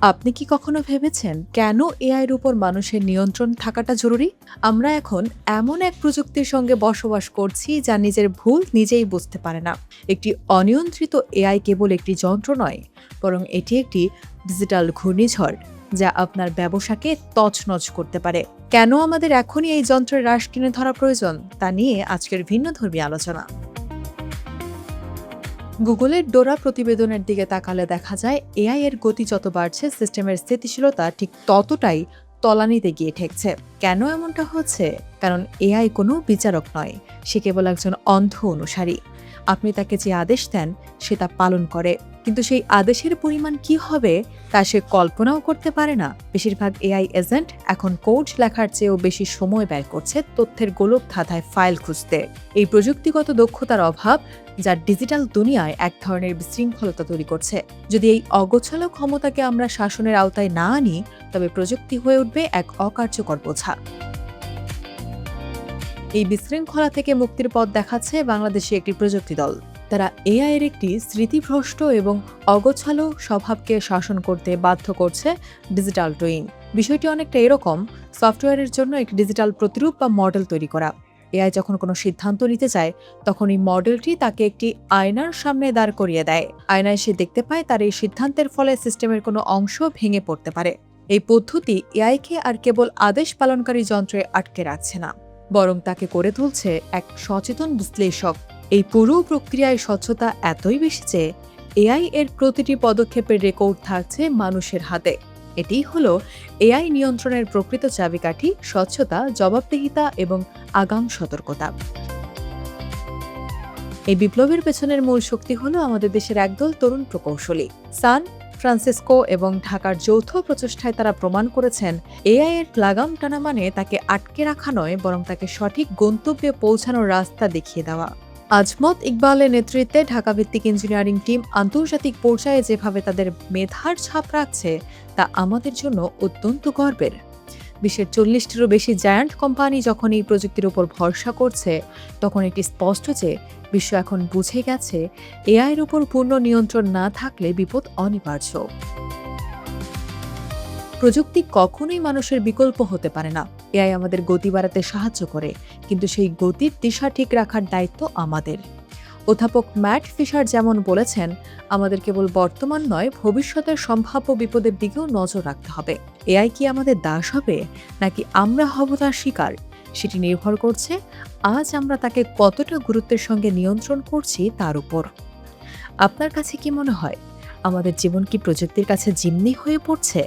আপনি কি কখনো ভেবেছেন কেন এআইয়ের উপর মানুষের নিয়ন্ত্রণ থাকাটা জরুরি? আমরা এখন এমন এক প্রযুক্তির সঙ্গে বসবাস করছি যা নিজের ভুল নিজেই বুঝতে পারে না। একটি অনিয়ন্ত্রিত এআই কেবল একটি যন্ত্র নয়, বরং এটি একটি ডিজিটাল ঘূর্ণিঝড় যা আপনার ব্যবসাকে তছনছ করতে পারে। কেন আমাদের এখনই এই যন্ত্রের রাশ কিনে ধরা প্রয়োজন তা নিয়ে আজকের ভিন্নধর্মী আলোচনা। গুগলের ডোরা প্রতিবেদনের দিকে তাকালে দেখা যায় এআই এর গতি যত বাড়ছে সিস্টেমের স্থিতিশীলতা ঠিক ততটাই তলানিতে গিয়ে ঠেকছে। কেন এমনটা হচ্ছে? কারণ এআই কোনো বিচারক নয়, সে কেবল একজন অন্ধ অনুসারী। আপনি তাকে যে আদেশ দেন সে তা পালন করে, কিন্তু সেই আদেশের পরিমাণ কি হবে তা সে কল্পনাও করতে পারে না। বেশিরভাগ এআই এজেন্ট এখন কোড লেখার চেয়েও বেশি সময় ব্যয় করছে তথ্যের গোলক ধাঁধায় ফাইল খুঁজতে। এই প্রযুক্তিগত দক্ষতার অভাব যা ডিজিটাল দুনিয়ায় এক ধরনের বিশৃঙ্খলতা তৈরি করছে। যদি এই অগোছালো ক্ষমতাকে আমরা শাসনের আওতায় না আনি, তবে প্রযুক্তি হয়ে উঠবে এক অকার্যকর বোঝা। এই বিশৃঙ্খলা থেকে মুক্তির পথ দেখাচ্ছে বাংলাদেশি একটি প্রযুক্তি দল। তারা এআই এর একটি স্মৃতিভ্রষ্ট এবং অগোছালো স্বভাবকে শাসন করতে বাধ্য করছে ডিজিটাল টুইন। বিষয়টি অনেকটা এরকম, সফটওয়্যারের জন্য একটি ডিজিটাল প্রতিরূপ বা মডেল তৈরি করা। এআই যখন কোনো সিদ্ধান্ত নিতে চায়, তখন এই মডেলটি তাকে একটি আয়নার সামনে দাঁড় করিয়ে দেয়। আয়নায় সে দেখতে পায় তার এই সিদ্ধান্তের ফলে সিস্টেমের কোনো অংশ ভেঙে পড়তে পারে। এই পদ্ধতি এআইকে আর কেবল আদেশ পালনকারী যন্ত্রে আটকে রাখছে না, বরং তাকে করে তুলছে এক সচেতন বিশ্লেষক। এই পুরো প্রক্রিয়ায় স্বচ্ছতা এতই বেশি যে এআই এর প্রতিটি পদক্ষেপের রেকর্ড থাকছে মানুষের হাতে। এটিই হলো এআই নিয়ন্ত্রণের প্রকৃত চাবিকাঠি: স্বচ্ছতা, জবাবদিহিতা এবং আগাম সতর্কতা। এই বিপ্লবের পেছনের মূল শক্তি হলো আমাদের দেশের একদল তরুণ প্রকৌশলী। সান ফ্রান্সিসকো এবং ঢাকার যৌথ প্রচেষ্টায় তারা প্রমাণ করেছেন এআই এর লাগাম টানা মানে তাকে আটকে রাখা নয়, বরং তাকে সঠিক গন্তব্যে পৌঁছানোর রাস্তা দেখিয়ে দেওয়া। আজমত ইকবালের নেতৃত্বে ঢাকাভিত্তিক ইঞ্জিনিয়ারিং টিম আন্তর্জাতিক পর্যায়ে যেভাবে তাদের মেধার ছাপ রাখছে তা আমাদের জন্য অত্যন্ত গর্বের। বিশ্বের 40টিরও বেশি জায়ান্ট কোম্পানি যখন এই প্রযুক্তির উপর ভরসা করছে, তখন এটি স্পষ্ট যে বিশ্ব এখন বুঝে গেছে এআইয়ের উপর পূর্ণ নিয়ন্ত্রণ না থাকলে বিপদ অনিবার্য। প্রযুক্তি কখনোই মানুষের বিকল্প হতে পারে না। এআই আমাদের গতি বাড়াতে সাহায্য করে, কিন্তু সেই গতির দিশা ঠিক রাখার দায়িত্ব আমাদের। অধ্যাপক ম্যাট ফিশার যেমন বলেছেন, আমাদের কেবল বর্তমান নয়, ভবিষ্যতের সম্ভাব্য বিপদের দিকেও নজর রাখতে হবে। এআই কি আমাদের দাস হবে, নাকি আমরা হব তার শিকার? সেটি নির্ভর করছে আজ আমরা তাকে কতটা গুরুত্বের সঙ্গে নিয়ন্ত্রণ করছি তার উপর। আপনার কাছে কি মনে হয়, আমাদের জীবন কি প্রযুক্তির কাছে জিম্মি হয়ে পড়ছে?